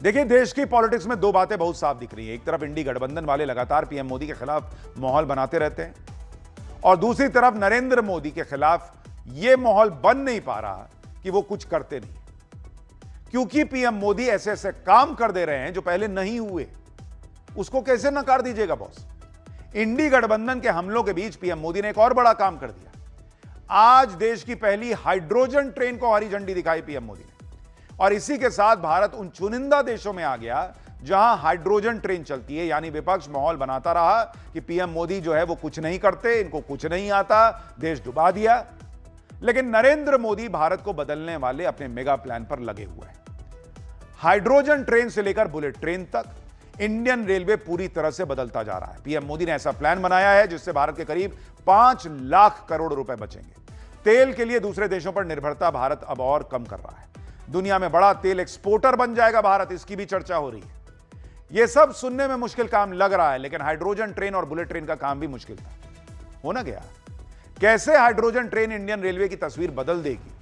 देखिए, देश की पॉलिटिक्स में दो बातें बहुत साफ दिख रही हैं। एक तरफ इंडी गठबंधन वाले लगातार पीएम मोदी के खिलाफ माहौल बनाते रहते हैं और दूसरी तरफ नरेंद्र मोदी के खिलाफ यह माहौल बन नहीं पा रहा कि वो कुछ करते नहीं, क्योंकि पीएम मोदी ऐसे ऐसे काम कर दे रहे हैं जो पहले नहीं हुए। उसको कैसे नकार दीजिएगा बॉस? इंडी गठबंधन के हमलों के बीच पीएम मोदी ने एक और बड़ा काम कर दिया। आज देश की पहली हाइड्रोजन ट्रेन को हरी झंडी दिखाई पीएम मोदी ने, और इसी के साथ भारत उन चुनिंदा देशों में आ गया जहां हाइड्रोजन ट्रेन चलती है। यानी विपक्ष माहौल बनाता रहा कि पीएम मोदी जो है वो कुछ नहीं करते, इनको कुछ नहीं आता, देश डुबा दिया। लेकिन नरेंद्र मोदी भारत को बदलने वाले अपने मेगा प्लान पर लगे हुए हैं। हाइड्रोजन ट्रेन से लेकर बुलेट ट्रेन तक इंडियन रेलवे पूरी तरह से बदलता जा रहा है। पीएम मोदी ने ऐसा प्लान बनाया है जिससे भारत के करीब 5 लाख करोड़ रुपए बचेंगे। तेल के लिए दूसरे देशों पर निर्भरता भारत अब और कम कर रहा है। दुनिया में बड़ा तेल एक्सपोर्टर बन जाएगा भारत, इसकी भी चर्चा हो रही है। यह सब सुनने में मुश्किल काम लग रहा है, लेकिन हाइड्रोजन ट्रेन और बुलेट ट्रेन का काम भी मुश्किल था। हो ना गया? कैसे हाइड्रोजन ट्रेन इंडियन रेलवे की तस्वीर बदल देगी?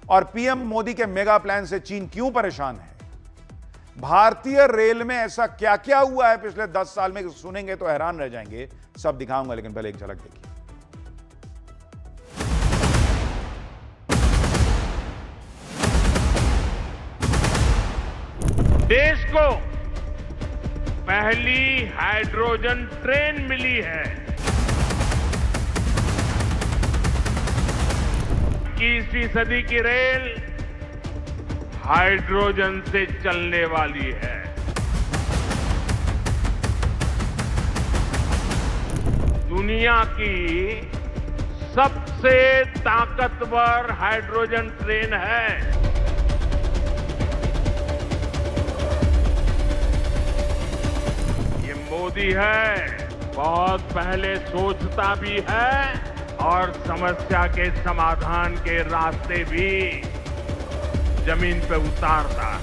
और पीएम मोदी के मेगा प्लान से चीन क्यों परेशान है? भारतीय रेल में ऐसा क्या क्या हुआ है पिछले 10 साल में, सुनेंगे तो हैरान रह जाएंगे। सब दिखाऊंगा, लेकिन पहले एक झलक देखिए। देश को पहली हाइड्रोजन ट्रेन मिली है। 21वीं सदी की रेल हाइड्रोजन से चलने वाली है। दुनिया की सबसे ताकतवर हाइड्रोजन ट्रेन है। मोदी है, बहुत पहले सोचता भी है और समस्या के समाधान के रास्ते भी जमीन पे उतारता है।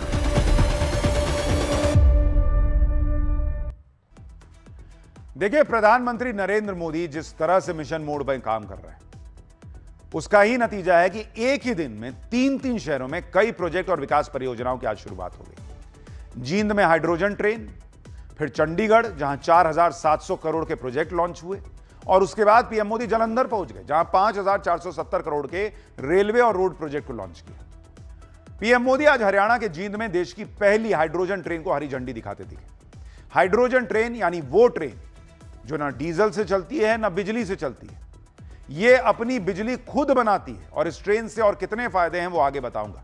देखिए, प्रधानमंत्री नरेंद्र मोदी जिस तरह से मिशन मोड पर काम कर रहे हैं, उसका ही नतीजा है कि एक ही दिन में 3 शहरों में कई प्रोजेक्ट और विकास परियोजनाओं की आज शुरुआत हो गई। जींद में हाइड्रोजन ट्रेन, फिर चंडीगढ़ जहां 4,700 करोड़ के प्रोजेक्ट लॉन्च हुए, और उसके बाद पीएम मोदी जालंधर पहुंच गए जहां 5,470 करोड़ के रेलवे और रोड प्रोजेक्ट को लॉन्च किया। पीएम मोदी आज हरियाणा के जींद में देश की पहली हाइड्रोजन ट्रेन को हरी झंडी दिखाते दिखे। हाइड्रोजन ट्रेन यानी वो ट्रेन जो ना डीजल से चलती है ना बिजली से चलती है। यह अपनी बिजली खुद बनाती है, और इस ट्रेन से और कितने फायदे हैं वो आगे बताऊंगा।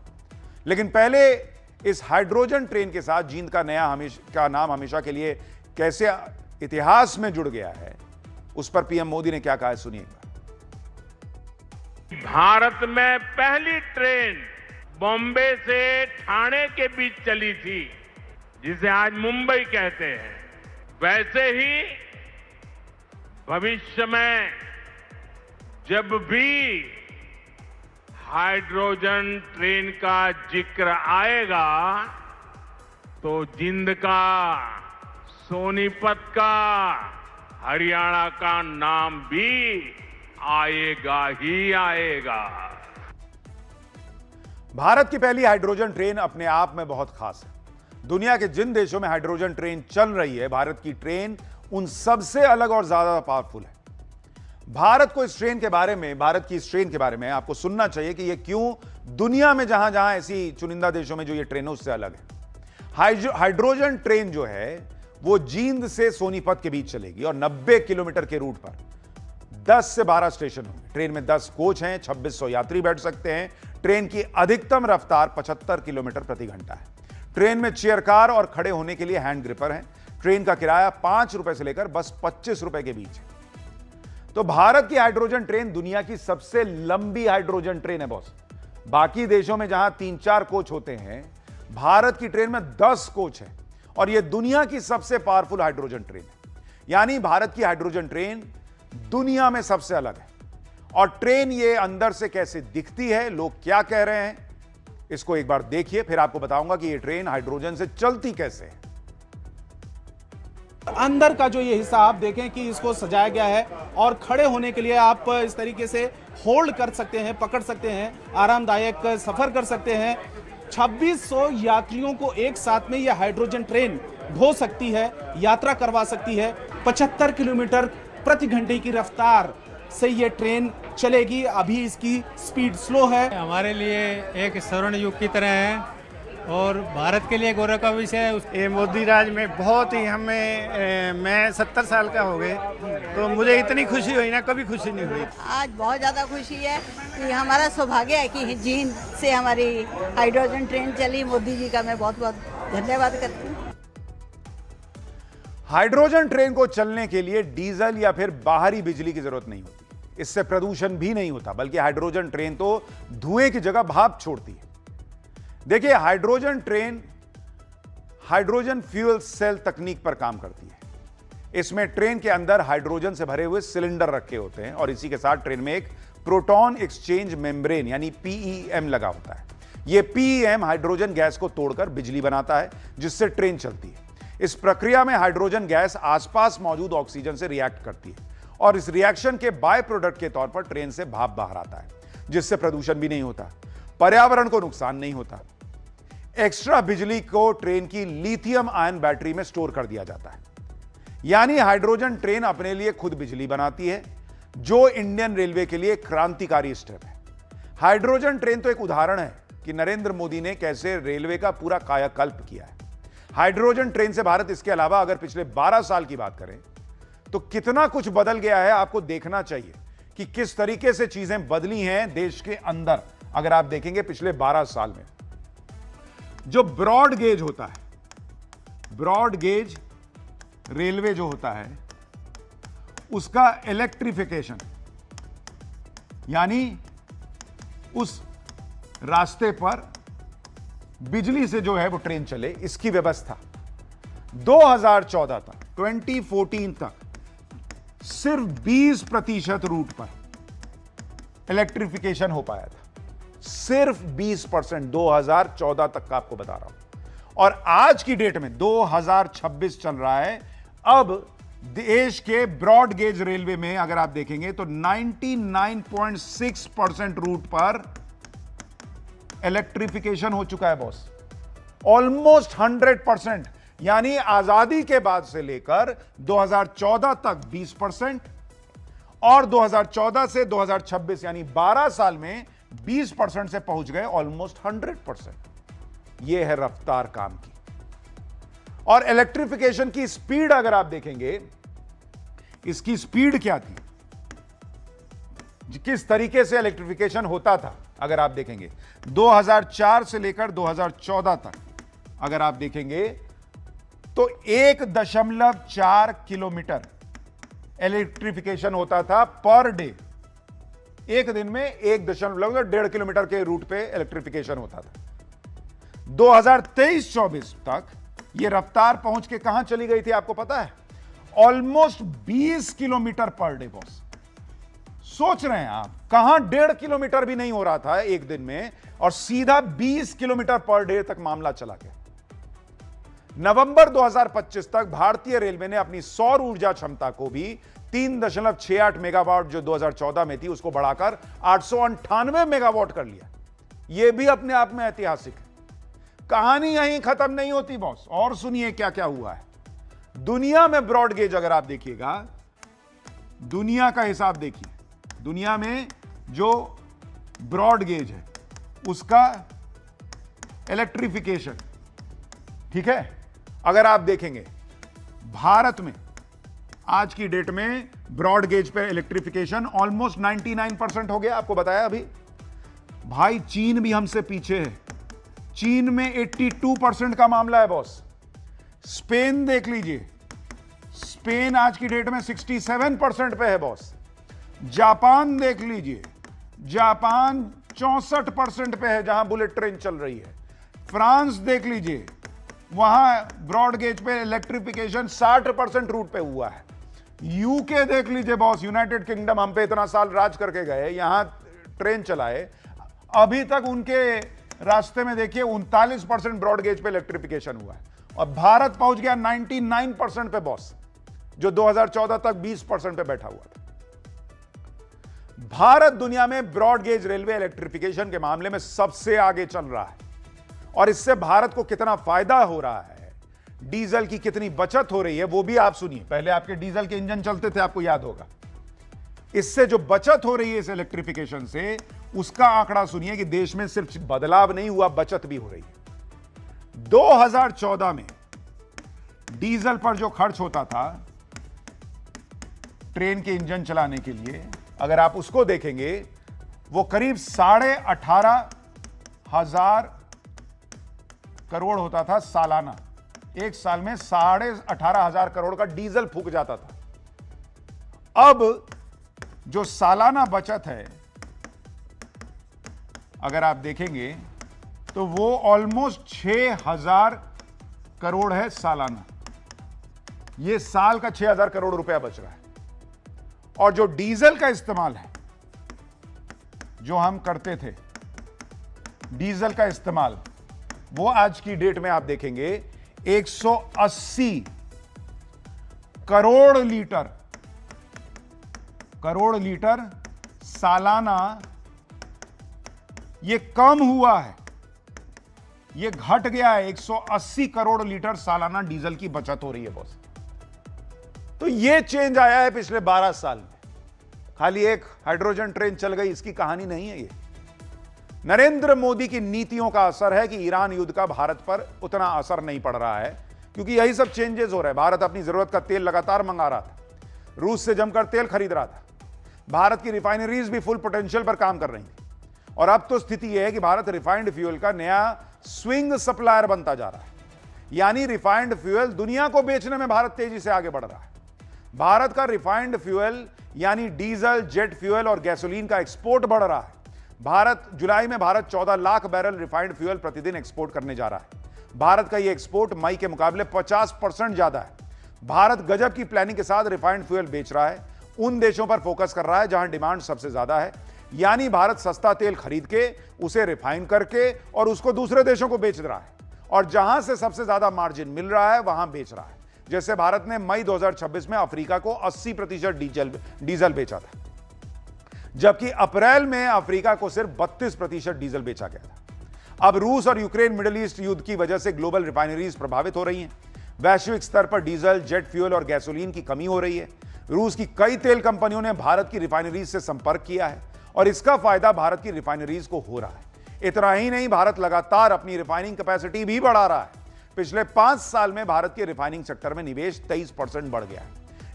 लेकिन पहले इस हाइड्रोजन ट्रेन के साथ जींद का नाम हमेशा के लिए कैसे इतिहास में जुड़ गया है, उस पर पीएम मोदी ने क्या कहा है, सुनिए। भारत में पहली ट्रेन बॉम्बे से ठाणे के बीच चली थी, जिसे आज मुंबई कहते हैं। वैसे ही भविष्य में जब भी हाइड्रोजन ट्रेन का जिक्र आएगा तो जींद का, सोनीपत का, हरियाणा का नाम भी आएगा ही आएगा। भारत की पहली हाइड्रोजन ट्रेन अपने आप में बहुत खास है। दुनिया के जिन देशों में हाइड्रोजन ट्रेन चल रही है, भारत की ट्रेन उन सबसे अलग और ज्यादा पावरफुल है। भारत की इस ट्रेन के बारे में आपको सुनना चाहिए कि यह क्यों दुनिया में जहां जहां ऐसी चुनिंदा देशों में जो ये ट्रेन है उससे अलग है। हाइड्रोजन ट्रेन जो है वो जींद से सोनीपत के बीच चलेगी और 90 किलोमीटर के रूट पर 10 से 12 स्टेशन होंगे। ट्रेन में 10 कोच हैं, 2600 यात्री बैठ सकते हैं। ट्रेन की अधिकतम रफ्तार 75 किलोमीटर प्रति घंटा है। ट्रेन में चेयर कार और खड़े होने के लिए हैंड ग्रिपर है। ट्रेन का किराया 5 रुपए से लेकर बस 25 रुपए के बीच है। तो भारत की हाइड्रोजन ट्रेन दुनिया की सबसे लंबी हाइड्रोजन ट्रेन है बॉस। बाकी देशों में जहां 3-4 कोच होते हैं, भारत की ट्रेन में 10 कोच है, और यह दुनिया की सबसे पावरफुल हाइड्रोजन ट्रेन है। यानी भारत की हाइड्रोजन ट्रेन दुनिया में सबसे अलग है। और ट्रेन ये अंदर से कैसे दिखती है, लोग क्या कह रहे हैं, इसको एक बार देखिए, फिर आपको बताऊंगा कि यह ट्रेन हाइड्रोजन से चलती कैसे है। अंदर का जो ये हिस्सा आप देखें कि इसको सजाया गया है, और खड़े होने के लिए आप इस तरीके से होल्ड कर सकते हैं, पकड़ सकते हैं, आरामदायक सफर कर सकते हैं। 2600 यात्रियों को एक साथ में यह हाइड्रोजन ट्रेन ढो सकती है, यात्रा करवा सकती है। 75 किलोमीटर प्रति घंटे की रफ्तार से ये ट्रेन चलेगी। अभी इसकी स्पीड स्लो है। हमारे लिए एक स्वर्ण युग की तरह है और भारत के लिए गौरव का विषय है। ये मोदी राज में बहुत ही मैं 70 साल का हो गए, तो मुझे इतनी खुशी हुई ना, कभी खुशी नहीं हुई। आज बहुत ज़्यादा खुशी है कि हमारा सौभाग्य है कि जींद से हमारी हाइड्रोजन ट्रेन चली। मोदी जी का मैं बहुत बहुत धन्यवाद करती हूँ। हाइड्रोजन ट्रेन को चलने के लिए डीजल या फिर बाहरी बिजली की जरूरत नहीं होती। इससे प्रदूषण भी नहीं होता, बल्कि हाइड्रोजन ट्रेन तो धुएं की जगह भाप छोड़ती है। देखिए, hydrogen train hydrogen fuel cell तकनीक पर काम करती है। इसमें ट्रेन के अंदर हाइड्रोजन से भरे हुए सिलेंडर रखे होते हैं और इसी के साथ ट्रेन में एक प्रोटॉन एक्सचेंज मेम्ब्रेन यानी पीईएम लगा होता है। यह पीईएम हाइड्रोजन गैस को तोड़कर बिजली बनाता है, जिससे ट्रेन चलती है। इस प्रक्रिया में हाइड्रोजन गैस आसपास मौजूद ऑक्सीजन से रिएक्ट करती है और इस रिएक्शन के बाय प्रोडक्ट के तौर पर ट्रेन से भाप बाहर आता है, जिससे प्रदूषण भी नहीं होता, पर्यावरण को नुकसान नहीं होता। एक्स्ट्रा बिजली को ट्रेन की लिथियम आयन बैटरी में स्टोर कर दिया जाता है। यानी हाइड्रोजन ट्रेन अपने लिए खुद बिजली बनाती है, जो इंडियन रेलवे के लिए क्रांतिकारी स्टेप है। हाइड्रोजन ट्रेन तो एक उदाहरण है कि नरेंद्र मोदी ने कैसे रेलवे का पूरा कायाकल्प किया है। हाइड्रोजन ट्रेन से भारत इसके अलावा अगर पिछले 12 साल की बात करें तो कितना कुछ बदल गया है, आपको देखना चाहिए कि किस तरीके से चीजें बदली हैं देश के अंदर। अगर आप देखेंगे पिछले 12 साल में जो ब्रॉड गेज होता है, ब्रॉड गेज रेलवे जो होता है, उसका इलेक्ट्रिफिकेशन यानी उस रास्ते पर बिजली से जो है वो ट्रेन चले, इसकी व्यवस्था 2014 तक 2014 तक सिर्फ 20% रूट पर इलेक्ट्रिफिकेशन हो पाया था। सिर्फ 20%, 2014 तक का आपको बता रहा हूं। और आज की डेट में 2026 चल रहा है। अब देश के ब्रॉड गेज रेलवे में अगर आप देखेंगे तो 99.6% रूट पर इलेक्ट्रिफिकेशन हो चुका है बॉस। ऑलमोस्ट 100%, यानी आजादी के बाद से लेकर 2014 तक 20% और 2014 से 2026 यानी 12 साल में 20% से पहुंच गए ऑलमोस्ट 100%। यह है रफ्तार काम की। और इलेक्ट्रिफिकेशन की स्पीड अगर आप देखेंगे, इसकी स्पीड क्या थी, किस तरीके से इलेक्ट्रिफिकेशन होता था, अगर आप देखेंगे 2004 से लेकर 2014 तक अगर आप देखेंगे तो 1.4 किलोमीटर इलेक्ट्रिफिकेशन होता था पर डे। एक दिन में 1.5 किलोमीटर के रूट पे इलेक्ट्रिफिकेशन होता था। 2023-24 तक यह रफ्तार पहुंच के कहां चली गई थी आपको पता है? Almost 20 kilometre per day boss. सोच रहे हैं आप, कहां 1.5 किलोमीटर भी नहीं हो रहा था एक दिन में और सीधा 20 किलोमीटर पर डे तक मामला चला गया। नवंबर 2025 तक भारतीय रेलवे ने अपनी सौर ऊर्जा क्षमता को भी 3.68 मेगावाट जो 2014 में थी उसको बढ़ाकर 898 मेगावाट कर लिया। यह भी अपने आप में ऐतिहासिक है। कहानी यहीं खत्म नहीं होती बॉस, और सुनिए क्या क्या हुआ है दुनिया में। ब्रॉड गेज अगर आप देखिएगा, दुनिया का हिसाब देखिए, दुनिया में जो ब्रॉड गेज है उसका इलेक्ट्रिफिकेशन, ठीक है, अगर आप देखेंगे भारत में आज की डेट में ब्रॉड गेज पे इलेक्ट्रिफिकेशन ऑलमोस्ट 99% हो गया। आपको बताया अभी भाई, चीन भी हमसे पीछे है। चीन में 82% का मामला है बॉस। स्पेन देख लीजिए, स्पेन आज की डेट में 67% पे है बॉस। जापान देख लीजिए, जापान 64% पे है जहां बुलेट ट्रेन चल रही है। फ्रांस देख लीजिए, वहां ब्रॉड गेज पे इलेक्ट्रिफिकेशन 60% रूट पे हुआ है। यूके देख लीजिए बॉस, यूनाइटेड किंगडम, हम पे इतना साल राज करके गए, यहां ट्रेन चलाए, अभी तक उनके रास्ते में देखिए 39% ब्रॉड गेज पे इलेक्ट्रिफिकेशन हुआ है। और भारत पहुंच गया 99% पे बॉस, जो 2014 तक 20% पे बैठा हुआ था। भारत दुनिया में ब्रॉड गेज रेलवे इलेक्ट्रिफिकेशन के मामले में सबसे आगे चल रहा है। और इससे भारत को कितना फायदा हो रहा है, डीजल की कितनी बचत हो रही है, वो भी आप सुनिए। पहले आपके डीजल के इंजन चलते थे, आपको याद होगा। इससे जो बचत हो रही है इस इलेक्ट्रिफिकेशन से, उसका आंकड़ा सुनिए कि देश में सिर्फ बदलाव नहीं हुआ, बचत भी हो रही है। 2014 में डीजल पर जो खर्च होता था ट्रेन के इंजन चलाने के लिए, अगर आप उसको देखेंगे, वो करीब 18,500 करोड़ होता था सालाना। एक साल में 18,500 करोड़ का डीजल फूक जाता था। अब जो सालाना बचत है, अगर आप देखेंगे तो वो ऑलमोस्ट 6,000 करोड़ है सालाना। ये साल का 6,000 करोड़ रुपया बच रहा है। और जो डीजल का इस्तेमाल है, जो हम करते थे, डीजल का इस्तेमाल, वो आज की डेट में आप देखेंगे 180 करोड़ लीटर सालाना। ये कम हुआ है, ये घट गया है। 180 करोड़ लीटर सालाना डीजल की बचत हो रही है बॉस। तो ये चेंज आया है पिछले 12 साल में। खाली एक हाइड्रोजन ट्रेन चल गई, इसकी कहानी नहीं है ये। नरेंद्र मोदी की नीतियों का असर है कि ईरान युद्ध का भारत पर उतना असर नहीं पड़ रहा है, क्योंकि यही सब चेंजेस हो रहे हैं। भारत अपनी जरूरत का तेल लगातार मंगा रहा था, रूस से जमकर तेल खरीद रहा था। भारत की रिफाइनरीज भी फुल पोटेंशियल पर काम कर रही थी। और अब तो स्थिति यह है कि भारत रिफाइंड फ्यूल का नया स्विंग सप्लायर बनता जा रहा है। यानी रिफाइंड फ्यूल दुनिया को बेचने में भारत तेजी से आगे बढ़ रहा है। भारत का रिफाइंड फ्यूल यानी डीजल, जेट फ्यूल और गैसोलीन का एक्सपोर्ट बढ़ रहा है। जुलाई में Bharat 14 lakh barrel refined fuel प्रतिदिन एक्सपोर्ट करने जा रहा है। भारत का यह एक्सपोर्ट मई के मुकाबले 50% ज्यादा है। भारत गजब की प्लानिंग के साथ रिफाइंड फ्यूल बेच रहा है, उन देशों पर फोकस कर रहा है जहां डिमांड सबसे ज्यादा है। यानी भारत सस्ता तेल खरीद के, उसे रिफाइन करके और उसको दूसरे देशों को बेच रहा है, और जहां से सबसे ज्यादा मार्जिन मिल रहा है वहां बेच रहा है। जैसे भारत ने मई 2026 में अफ्रीका को 80% डीजल बेचा था, जबकि अप्रैल में अफ्रीका को सिर्फ 32% डीजल बेचा गया था। अब रूस और यूक्रेन मिडिल ईस्ट युद्ध की वजह से ग्लोबल रिफाइनरीज प्रभावित हो रही हैं। वैश्विक स्तर पर डीजल, जेट फ्यूल और गैसोलीन की कमी हो रही है। रूस की कई तेल कंपनियों ने भारत की रिफाइनरीज से संपर्क किया है और इसका फायदा भारत की रिफाइनरीज को हो रहा है। इतना ही नहीं, भारत लगातार अपनी रिफाइनिंग कैपेसिटी भी बढ़ा रहा है। पिछले 5 साल में भारत के रिफाइनिंग सेक्टर में निवेश 23% बढ़ गया है।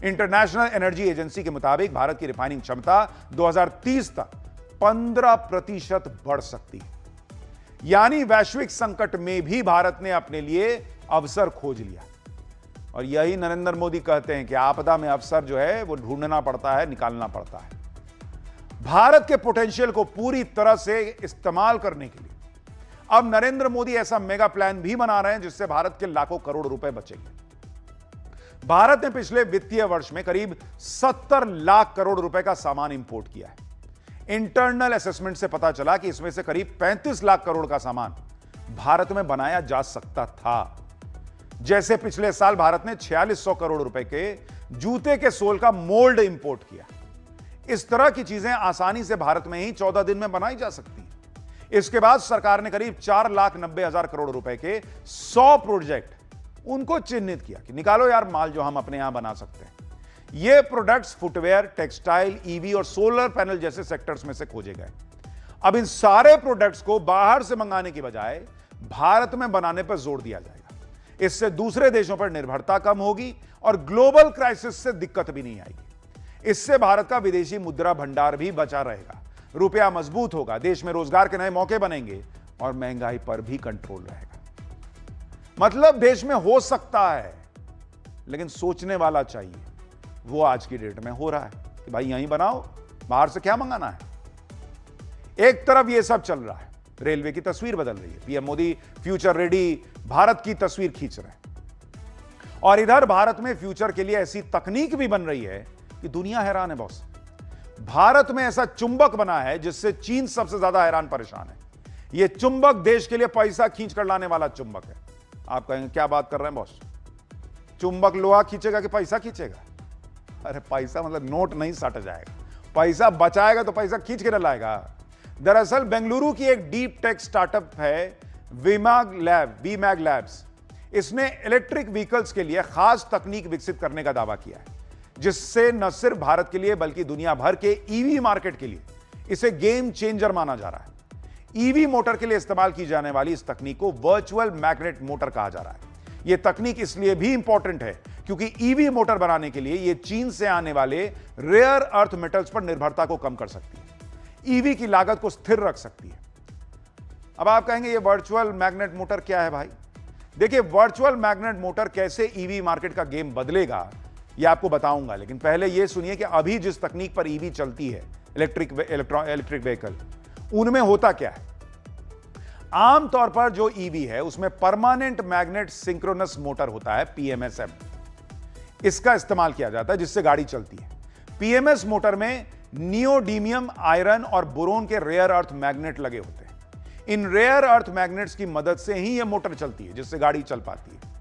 इंटरनेशनल एनर्जी एजेंसी के मुताबिक भारत की रिफाइनिंग क्षमता 2030 तक 15% बढ़ सकती है। यानी वैश्विक संकट में भी भारत ने अपने लिए अवसर खोज लिया। और यही नरेंद्र मोदी कहते हैं कि आपदा में अवसर जो है वो ढूंढना पड़ता है, निकालना पड़ता है। भारत के पोटेंशियल को पूरी तरह से इस्तेमाल करने के लिए अब नरेंद्र मोदी ऐसा मेगा प्लान भी बना रहे हैं जिससे भारत के लाखों करोड़ रुपए बचेंगे। भारत ने पिछले वित्तीय वर्ष में करीब 70 लाख करोड़ रुपए का सामान इंपोर्ट किया है। इंटरनल असेसमेंट से पता चला कि इसमें से करीब 35 लाख करोड़ का सामान भारत में बनाया जा सकता था। जैसे पिछले साल भारत ने 4600 करोड़ रुपए के जूते के सोल का मोल्ड इंपोर्ट किया। इस तरह की चीजें आसानी से भारत में ही 14 दिन में बनाई जा सकती हैं। इसके बाद सरकार ने करीब 4,90,000 करोड़ रुपए के 100 प्रोजेक्ट उनको चिन्हित किया कि निकालो यार माल जो हम अपने यहां बना सकते हैं। ये प्रोडक्ट्स फुटवेयर, टेक्सटाइल, ईवी और सोलर पैनल जैसे सेक्टर्स में से खोजे गए। अब इन सारे प्रोडक्ट्स को बाहर से मंगाने की बजाय भारत में बनाने पर जोर दिया जाएगा। इससे दूसरे देशों पर निर्भरता कम होगी और ग्लोबल क्राइसिस से दिक्कत भी नहीं आएगी। इससे भारत का विदेशी मुद्रा भंडार भी बचा रहेगा, रुपया मजबूत होगा, देश में रोजगार के नए मौके बनेंगे और महंगाई पर भी कंट्रोल रहेगा। मतलब देश में हो सकता है, लेकिन सोचने वाला चाहिए। वो आज की डेट में हो रहा है कि भाई यहीं बनाओ, बाहर से क्या मंगाना है। एक तरफ ये सब चल रहा है, रेलवे की तस्वीर बदल रही है। PM Modi future ready Bharat की तस्वीर खींच रहे हैं। और इधर भारत में फ्यूचर के लिए ऐसी तकनीक भी बन रही है कि दुनिया हैरान है बॉस। भारत में ऐसा चुंबक बना है जिससे चीन सबसे ज्यादा हैरान परेशान है। यह चुंबक देश के लिए पैसा खींच कर लाने वाला चुंबक है। आप कहेंगे क्या बात कर रहे हैं बॉस, चुंबक लोहा खींचेगा कि पैसा खींचेगा? अरे पैसा मतलब नोट नहीं सट जाएगा, पैसा बचाएगा तो पैसा खींच के न लाएगा। दरअसल बेंगलुरु की एक डीप टेक स्टार्टअप है वीमैग लैब्स, इसने इलेक्ट्रिक व्हीकल्स के लिए खास तकनीक विकसित करने का दावा किया है, जिससे न सिर्फ भारत के लिए बल्कि दुनिया भर के ईवी मार्केट के लिए इसे गेम चेंजर माना जा रहा है। ईवी मोटर के लिए इस्तेमाल की जाने वाली इस तकनीक को वर्चुअल मैग्नेट मोटर कहा जा रहा है। यह तकनीक इसलिए भी इंपॉर्टेंट है क्योंकि ईवी मोटर बनाने के लिए यह चीन से आने वाले रेयर अर्थ मेटल्स पर निर्भरता को कम कर सकती है, ईवी की लागत को स्थिर रख सकती है। अब आप कहेंगे यह वर्चुअल मैग्नेट मोटर क्या है भाई? देखिए, वर्चुअल मैग्नेट मोटर कैसे ईवी मार्केट का गेम बदलेगा यह आपको बताऊंगा, लेकिन पहले यह सुनिए कि अभी जिस तकनीक पर ईवी चलती है, इलेक्ट्रिक व्हीकल, उनमें होता क्या है। आमतौर पर जो ईवी है उसमें परमानेंट मैग्नेट सिंक्रोनस मोटर होता है, पीएमएसएम, इसका इस्तेमाल किया जाता है जिससे गाड़ी चलती है। पीएमएस मोटर में नियोडीमियम, आयरन और बोरोन के रेयर अर्थ मैग्नेट लगे होते हैं। इन रेयर अर्थ मैग्नेट्स की मदद से ही यह मोटर चलती है, जिससे गाड़ी चल पाती है।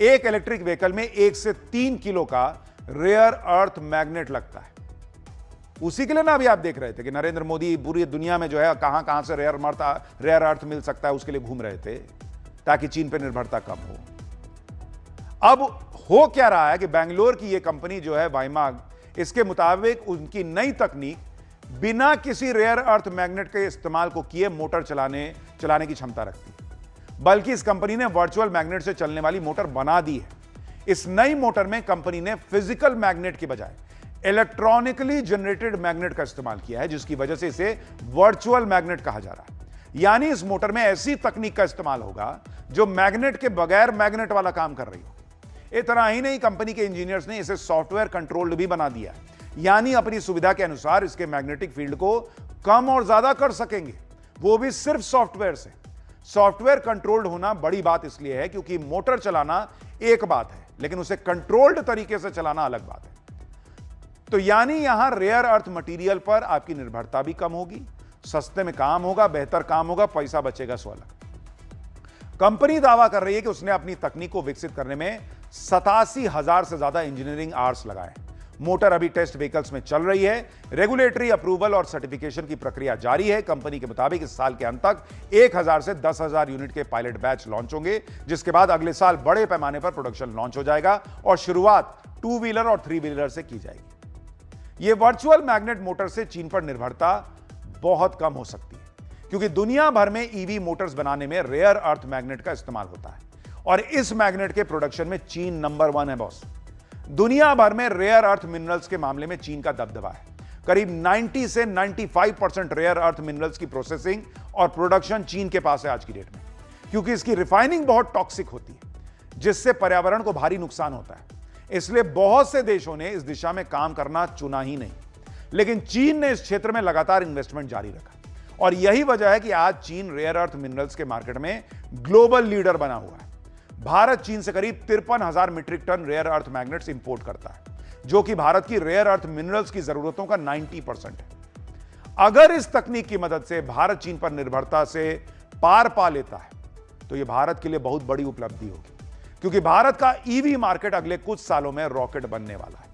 एक इलेक्ट्रिक व्हीकल में 1 से 3 किलो का रेयर अर्थ मैग्नेट लगता है। उसी के लिए ना अभी आप देख रहे थे कि नरेंद्र मोदी पूरी दुनिया में जो है कहां कहां से रेयर अर्थ मिल सकता है उसके लिए घूम रहे थे, ताकि चीन पर निर्भरता कम हो। अब हो क्या रहा है कि बेंगलोर की यह कंपनी जो है वाइमाग, इसके मुताबिक उनकी नई तकनीक बिना किसी रेयर अर्थ मैग्नेट के इस्तेमाल को किए मोटर चलाने की क्षमता रखती है, बल्कि इस कंपनी ने वर्चुअल मैग्नेट से चलने वाली मोटर बना दी है। इस नई मोटर में कंपनी ने फिजिकल मैग्नेट के बजाय इलेक्ट्रॉनिकली जनरेटेड मैग्नेट का इस्तेमाल किया है, जिसकी वजह से इसे वर्चुअल मैग्नेट कहा जा रहा है। यानी इस मोटर में ऐसी तकनीक का इस्तेमाल होगा जो मैग्नेट के बगैर मैग्नेट वाला काम कर रही हो। इतना ही नहीं, कंपनी के इंजीनियर्स ने इसे सॉफ्टवेयर कंट्रोल्ड भी बना दिया है, यानी अपनी सुविधा के अनुसार इसके मैग्नेटिक फील्ड को कम और ज्यादा कर सकेंगे, वो भी सिर्फ सॉफ्टवेयर से। सॉफ्टवेयर कंट्रोल्ड होना बड़ी बात इसलिए है क्योंकि मोटर चलाना एक बात है, लेकिन उसे कंट्रोल्ड तरीके से चलाना अलग बात है। तो यानी यहां रेयर अर्थ मटेरियल पर आपकी निर्भरता भी कम होगी, सस्ते में काम होगा, बेहतर काम होगा, पैसा बचेगा, सो अलग। कंपनी दावा कर रही है कि उसने अपनी तकनीक को विकसित करने में 87,000 से ज्यादा इंजीनियरिंग आवर्स लगाए। मोटर अभी टेस्ट व्हीकल्स में चल रही है। रेगुलेटरी अप्रूवल और सर्टिफिकेशन की प्रक्रिया जारी है। कंपनी के मुताबिक इस साल के अंत तक 1,000 से 10,000 यूनिट के पायलट बैच लॉन्च होंगे, जिसके बाद अगले साल बड़े पैमाने पर प्रोडक्शन लॉन्च हो जाएगा और शुरुआत 2 व्हीलर और 3 व्हीलर से की जाएगी। यह वर्चुअल मैग्नेट मोटर से चीन पर निर्भरता बहुत कम हो सकती है, क्योंकि दुनिया भर में ईवी मोटर्स बनाने में रेयर अर्थ मैग्नेट का इस्तेमाल होता है और इस मैग्नेट के प्रोडक्शन में चीन नंबर 1 है बॉस। दुनिया भर में रेयर अर्थ मिनरल्स के मामले में चीन का दबदबा है। करीब 90 से 95% रेयर अर्थ मिनरल्स की प्रोसेसिंग और प्रोडक्शन चीन के पास है आज की डेट में, क्योंकि इसकी रिफाइनिंग बहुत टॉक्सिक होती है, जिससे पर्यावरण को भारी नुकसान होता है। इसलिए बहुत से देशों ने इस दिशा में काम करना चुना ही नहीं, लेकिन चीन ने इस क्षेत्र में लगातार इन्वेस्टमेंट जारी रखा और यही वजह है कि आज चीन रेयर अर्थ मिनरल्स के मार्केट में ग्लोबल लीडर बना हुआ है। भारत चीन से करीब 53,000 metric ton rare earth magnets import करता है, जो कि भारत की रेयर अर्थ मिनरल्स की जरूरतों का 90% है। अगर इस तकनीक की मदद से भारत चीन पर निर्भरता से पार पा लेता है तो यह भारत के लिए बहुत बड़ी उपलब्धि होगी, क्योंकि भारत का ईवी मार्केट अगले कुछ सालों में रॉकेट बनने वाला है।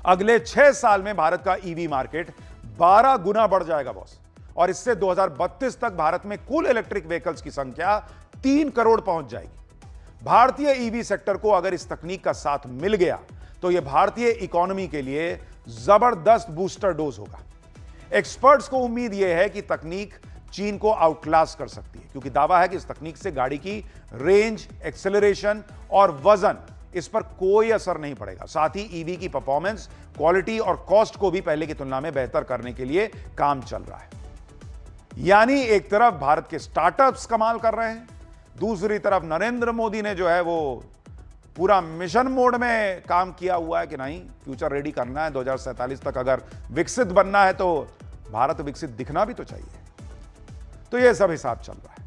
अगले 6 साल में भारत का ईवी मार्केट 12 गुना बढ़ जाएगा बॉस, और इससे 2032 तक भारत में कुल इलेक्ट्रिक व्हीकल्स की संख्या 3 करोड़ पहुंच जाएगी। भारतीय ईवी सेक्टर को अगर इस तकनीक का साथ मिल गया तो यह भारतीय इकोनॉमी के लिए जबरदस्त बूस्टर डोज होगा। एक्सपर्ट्स को उम्मीद यह है कि तकनीक चीन को आउटक्लास कर सकती है, क्योंकि दावा है कि इस तकनीक से गाड़ी की रेंज, एक्सेलरेशन और वजन, इस पर कोई असर नहीं पड़ेगा। साथ ही ईवी की परफॉर्मेंस, क्वालिटी और कॉस्ट को भी पहले की तुलना में बेहतर करने के लिए काम चल रहा है। यानी एक तरफ भारत के स्टार्टअप्स कमाल कर रहे हैं, दूसरी तरफ नरेंद्र मोदी ने जो है वो पूरा मिशन मोड में काम किया हुआ है कि नहीं, फ्यूचर रेडी करना है। 2047 तक अगर विकसित बनना है तो भारत विकसित दिखना भी तो चाहिए। तो यह सब हिसाब चल रहा है।